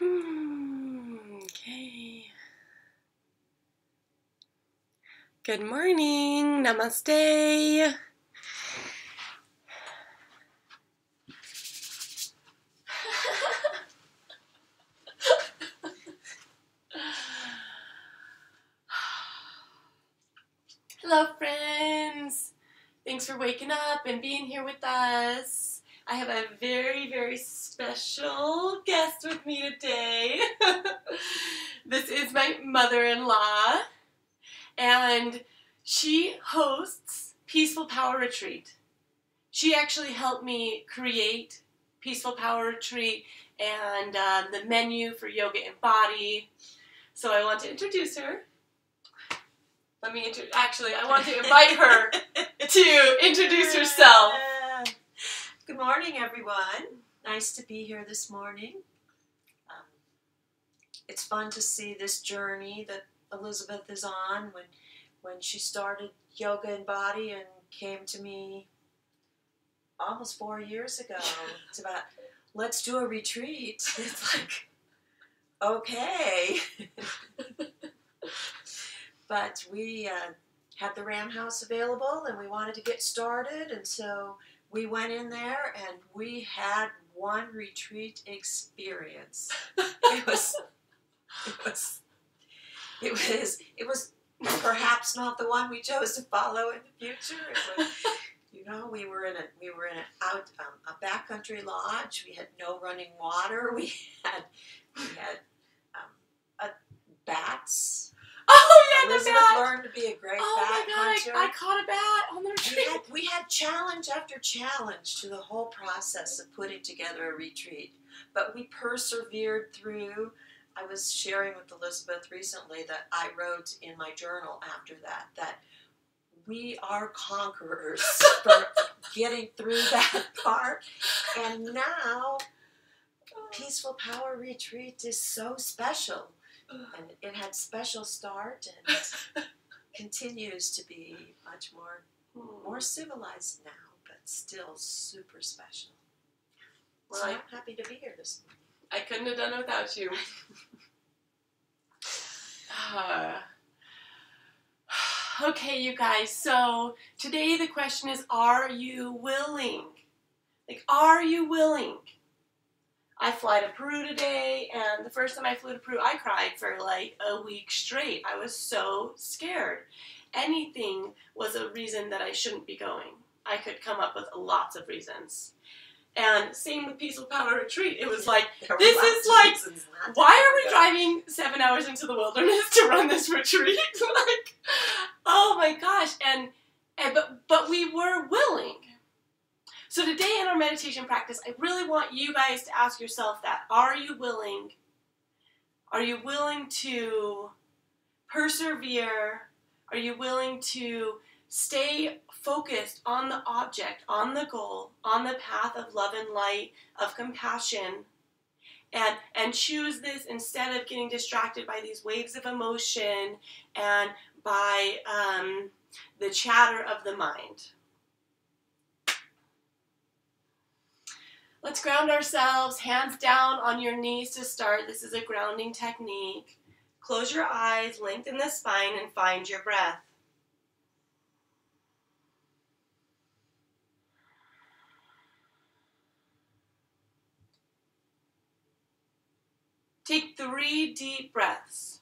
Okay. Good morning. Namaste. Hello, friends. Thanks for waking up and being here with us. I have a very, very special guest with me today. This is my mother-in-law, and she hosts Peaceful Power Retreat. She actually helped me create Peaceful Power Retreat and the menu for yoga and body. So I want to introduce her. Actually, I want to invite her to introduce herself. Good morning, everyone. Nice to be here this morning. It's fun to see this journey that Elizabeth is on. When she started yoga and body and came to me almost 4 years ago, it's about, let's do a retreat. It's like, okay. But we had the Ram House available and we wanted to get started, and so we went in there and we had one retreat experience. It was perhaps not the one we chose to follow in the future. It was, we were in a backcountry lodge. We had no running water. We had bats. Oh yeah, Elizabeth the bat! learned to be a great bat hunter. I caught a bat on the retreat. We had challenge after challenge to the whole process of putting together a retreat, but we persevered through. I was sharing with Elizabeth recently that I wrote in my journal after that we are conquerors for getting through that part, and now Peaceful Power Retreat is so special. And it had special start and continues to be much more civilized now, but still super special. Well, so I'm happy to be here this morning. I couldn't have done it without you. Okay, you guys, so today the question is, are you willing? Like, are you willing? I fly to Peru today, and the first time I flew to Peru, I cried for like a week straight. I was so scared. Anything was a reason that I shouldn't be going. I could come up with lots of reasons. And same with Peaceful Power Retreat. It was like, this is like, why are we driving 7 hours into the wilderness to run this retreat? Like, oh my gosh. But we were willing. So today in our meditation practice, I really want you guys to ask yourself that. Are you willing? Are you willing to persevere? Are you willing to stay focused on the object, on the goal, on the path of love and light, of compassion, and choose this instead of getting distracted by these waves of emotion and by the chatter of the mind? Let's ground ourselves, hands down on your knees to start. This is a grounding technique. Close your eyes, lengthen the spine, and find your breath. Take 3 deep breaths.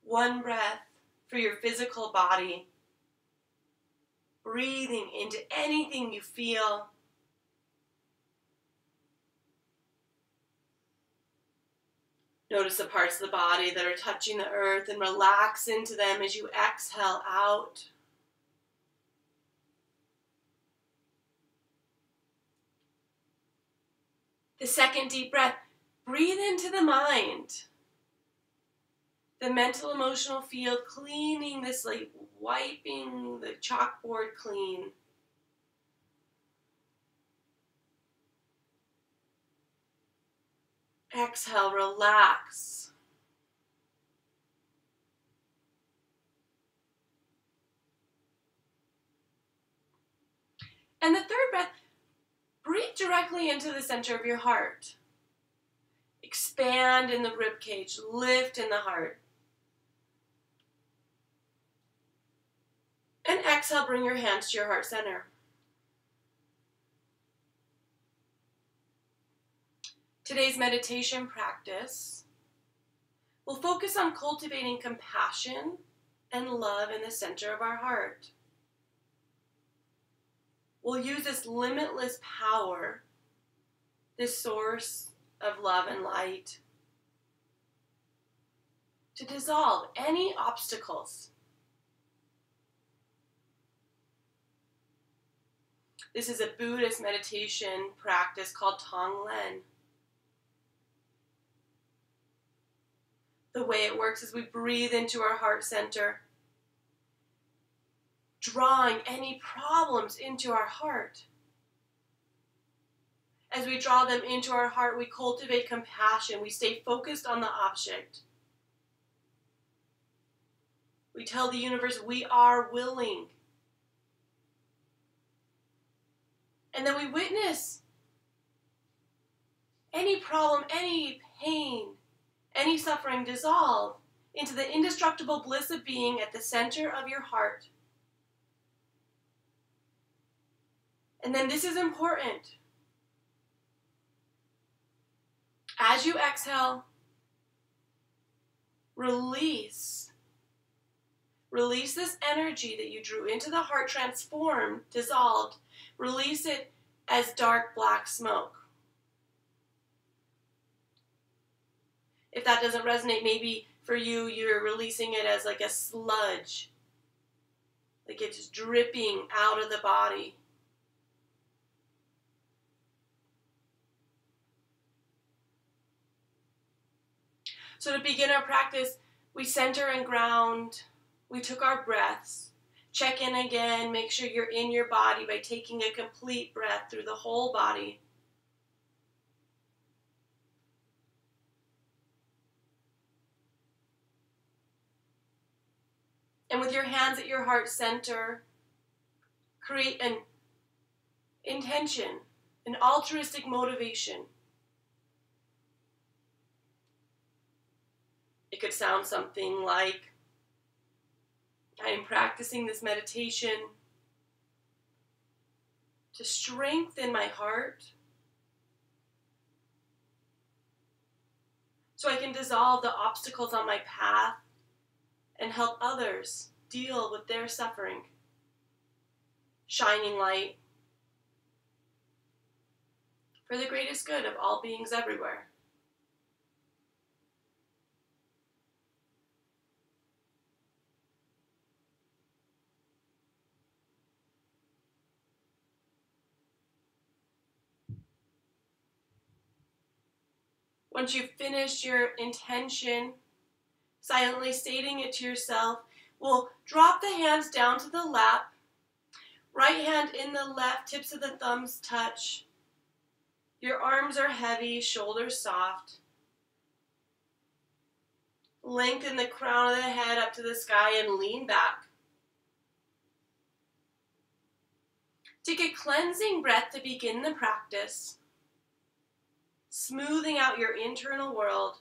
1 breath for your physical body. Breathing into anything you feel. Notice the parts of the body that are touching the earth and relax into them as you exhale out. The second deep breath, breathe into the mind. The mental emotional field, cleaning this, like wiping the chalkboard clean. Exhale, relax. And the third breath, breathe directly into the center of your heart. Expand in the rib cage, lift in the heart. And exhale, bring your hands to your heart center. Today's meditation practice will focus on cultivating compassion and love in the center of our heart. We'll use this limitless power, this source of love and light, to dissolve any obstacles. This is a Buddhist meditation practice called Tonglen. The way it works is we breathe into our heart center, drawing any problems into our heart. As we draw them into our heart, we cultivate compassion. We stay focused on the object. We tell the universe we are willing. And then we witness any problem, any pain, any suffering dissolve into the indestructible bliss of being at the center of your heart. And then this is important. As you exhale, release. Release this energy that you drew into the heart, transformed, dissolved. Release it as dark black smoke. If that doesn't resonate, maybe for you, you're releasing it as like a sludge. Like it's dripping out of the body. So to begin our practice, we center and ground. We took our breaths. Check in again. Make sure you're in your body by taking a complete breath through the whole body. And with your hands at your heart center, create an intention, an altruistic motivation. It could sound something like, I am practicing this meditation to strengthen my heart so I can dissolve the obstacles on my path and help others deal with their suffering. Shining light for the greatest good of all beings everywhere. Once you've finished your intention, silently stating it to yourself, we'll drop the hands down to the lap. Right hand in the left, tips of the thumbs touch. Your arms are heavy, shoulders soft. Lengthen the crown of the head up to the sky and lean back. Take a cleansing breath to begin the practice, smoothing out your internal world.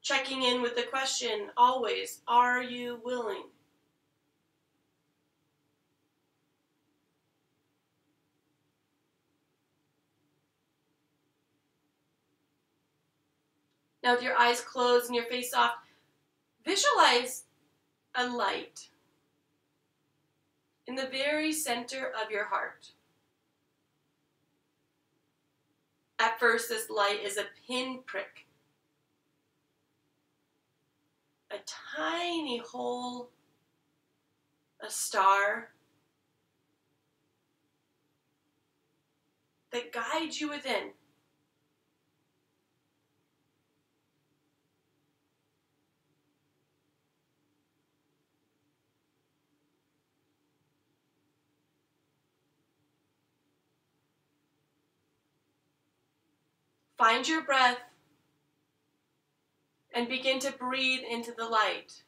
Checking in with the question always, are you willing? Now with your eyes closed and your face soft, visualize a light in the very center of your heart. At first, this light is a pinprick, a tiny hole, a star that guides you within. Find your breath and begin to breathe into the light.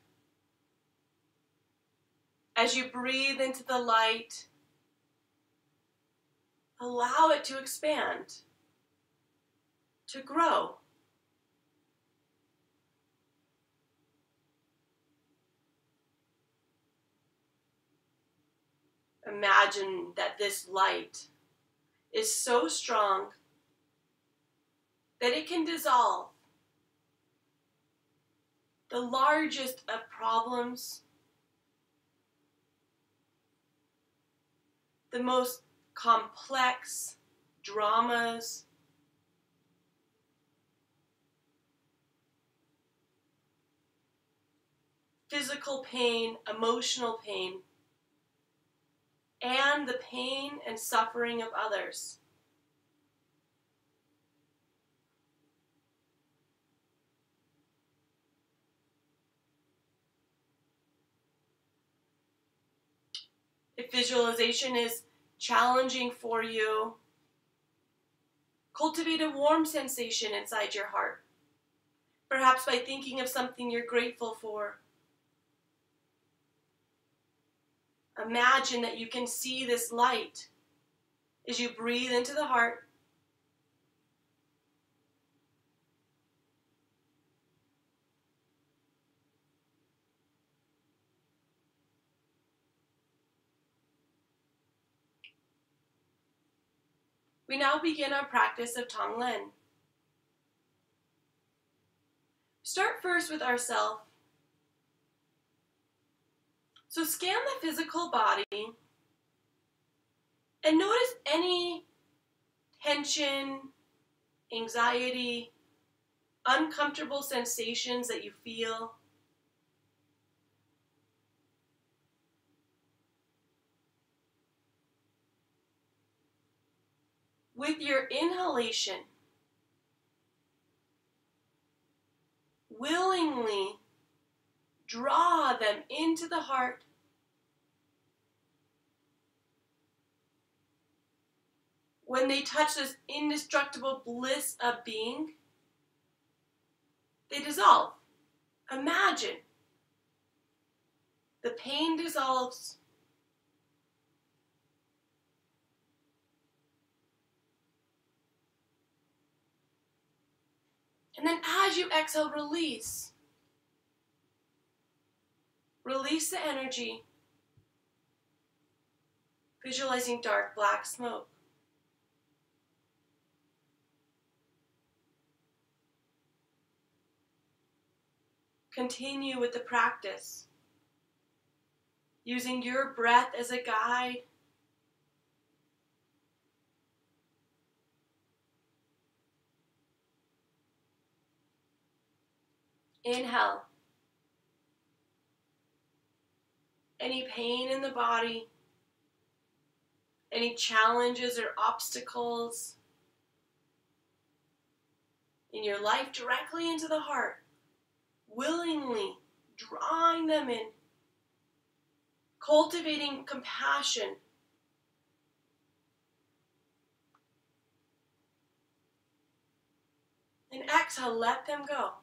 As you breathe into the light, allow it to expand, to grow. Imagine that this light is so strong that it can dissolve the largest of problems, the most complex dramas, physical pain, emotional pain, and the pain and suffering of others. If visualization is challenging for you, cultivate a warm sensation inside your heart. Perhaps by thinking of something you're grateful for. Imagine that you can see this light as you breathe into the heart. We now begin our practice of Tonglen. Start first with ourself. So scan the physical body and notice any tension, anxiety, uncomfortable sensations that you feel. With your inhalation, willingly draw them into the heart. When they touch this indestructible bliss of being, they dissolve. Imagine the pain dissolves. And then as you exhale, release. Release the energy, visualizing dark black smoke. Continue with the practice, using your breath as a guide. Inhale. Any pain in the body, any challenges or obstacles in your life directly into the heart, willingly drawing them in, cultivating compassion. And exhale, let them go.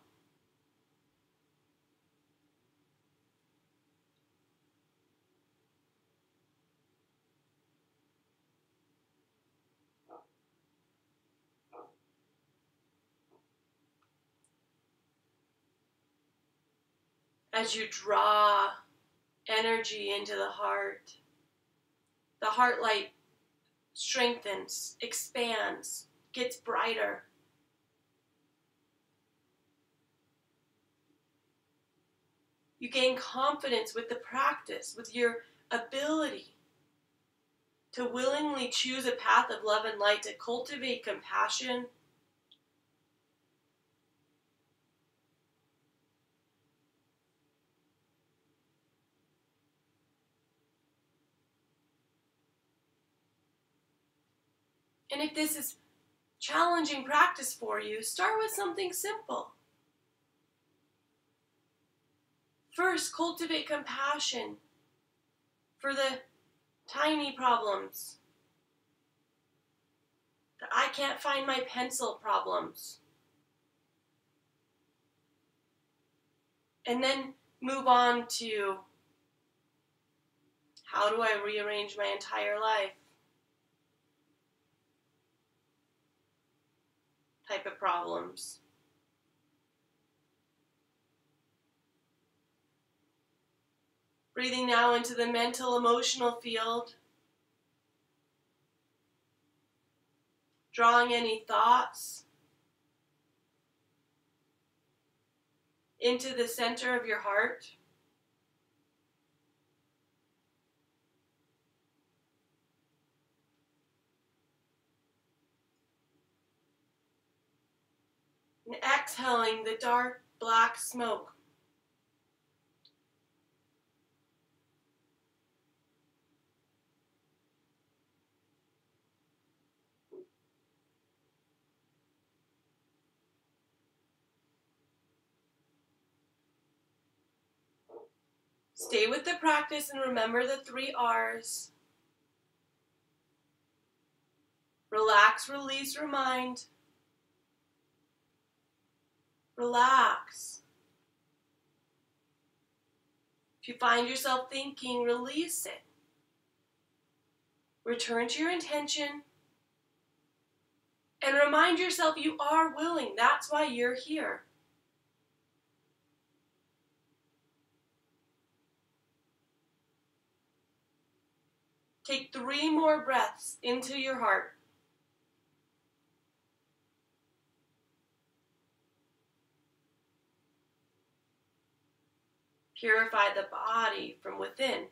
As you draw energy into the heart light strengthens, expands, gets brighter. You gain confidence with the practice, with your ability to willingly choose a path of love and light, to cultivate compassion. And if this is challenging practice for you, start with something simple. First, cultivate compassion for the tiny problems, the I can't find my pencil problems. And then move on to, how do I rearrange my entire life? type of problems. Breathing now into the mental, emotional field. Drawing any thoughts into the center of your heart. And exhaling the dark black smoke. Stay with the practice and remember the 3 R's. Relax, release, remind. Relax. If you find yourself thinking, release it. Return to your intention. And remind yourself you are willing. That's why you're here. Take 3 more breaths into your heart. Purify the body from within.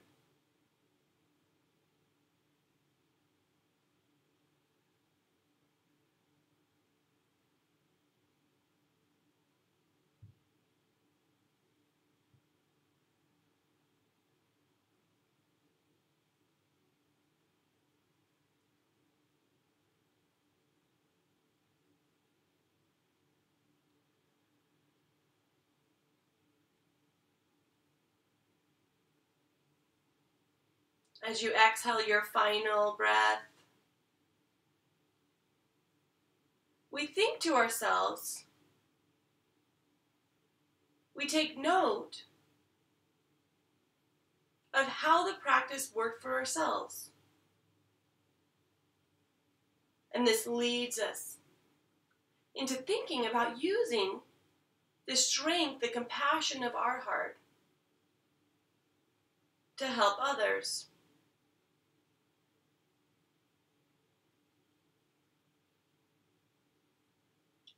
As you exhale your final breath, we think to ourselves, we take note of how the practice worked for ourselves. And this leads us into thinking about using the strength, the compassion of our heart to help others.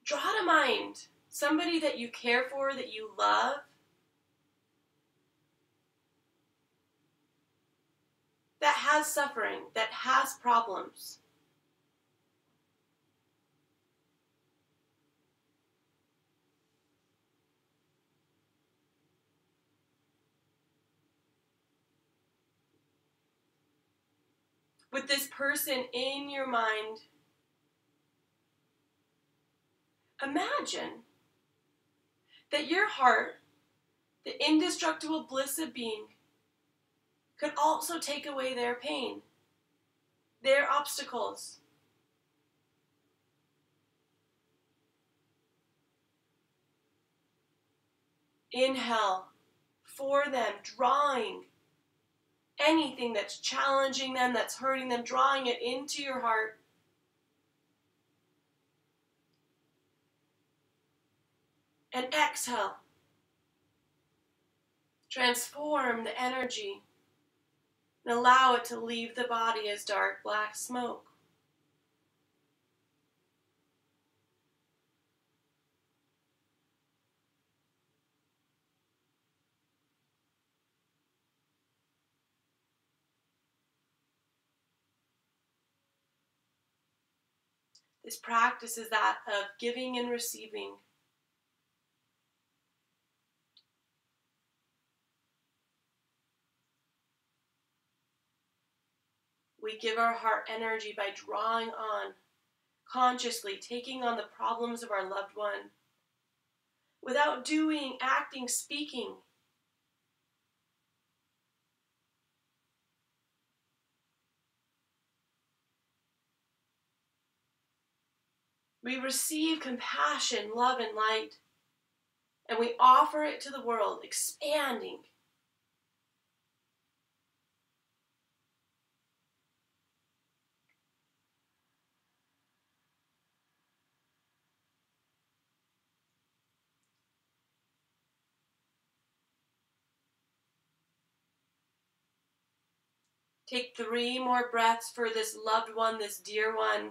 Draw to mind somebody that you care for, that you love, that has suffering, that has problems. With this person in your mind, imagine that your heart, the indestructible bliss of being, could also take away their pain, their obstacles. Inhale for them, drawing anything that's challenging them, that's hurting them, drawing it into your heart. And exhale. Transform the energy and allow it to leave the body as dark black smoke. This practice is that of giving and receiving. We give our heart energy by drawing on, consciously taking on the problems of our loved one, without doing, acting, speaking. We receive compassion, love, and light, and we offer it to the world, expanding. Take 3 more breaths for this loved one, this dear one.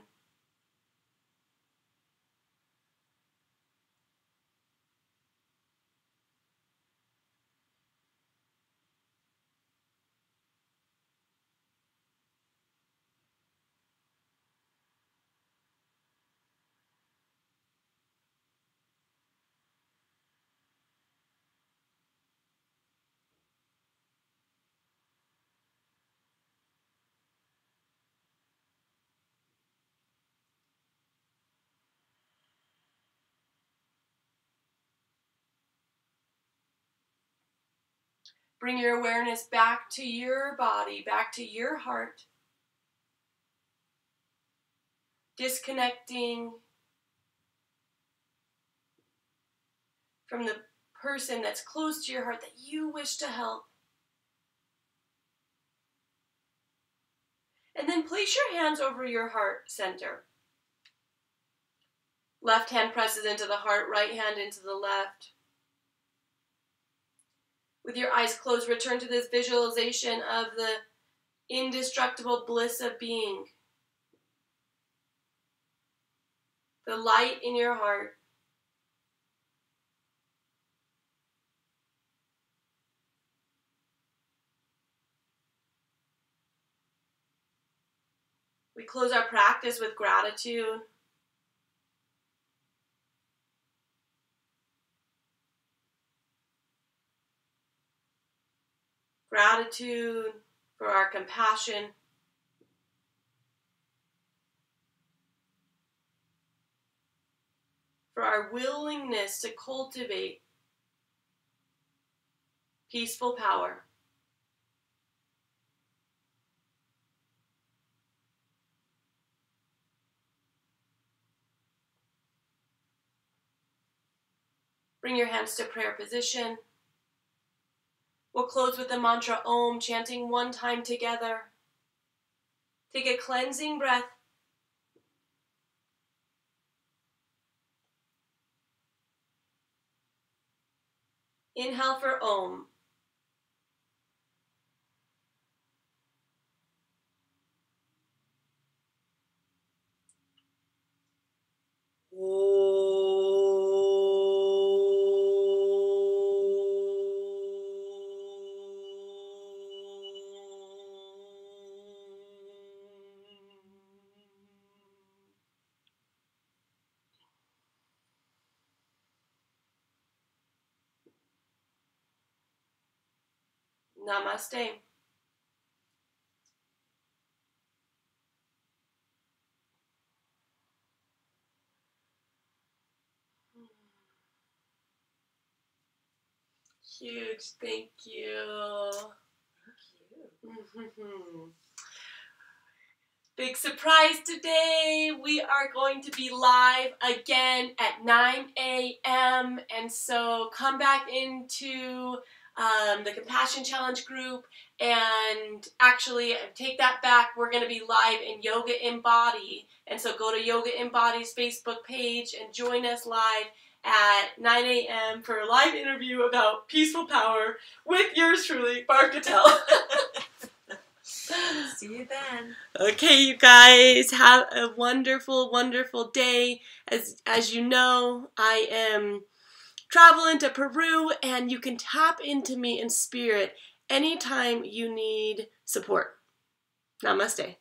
Bring your awareness back to your body, back to your heart. Disconnecting from the person that's close to your heart that you wish to help. And then place your hands over your heart center. Left hand presses into the heart, right hand into the left. With your eyes closed, return to this visualization of the indestructible bliss of being. The light in your heart. We close our practice with gratitude. Gratitude for our compassion. For our willingness to cultivate peaceful power. Bring your hands to prayer position. We'll close with the mantra Om, chanting 1 time together. Take a cleansing breath. Inhale for Om. Namaste. Huge thank you. Thank you. Big surprise today. We are going to be live again at 9 a.m. And so come back into the Compassion Challenge group and actually take that back. We're going to be live in Yoga Embody. And so go to Yoga Embody's Facebook page and join us live at 9 a.m. for a live interview about peaceful power with yours truly, Barb Cattell. See you then. Okay, you guys, have a wonderful, wonderful day. As you know, I am traveling to Peru, and you can tap into me in spirit anytime you need support. Namaste.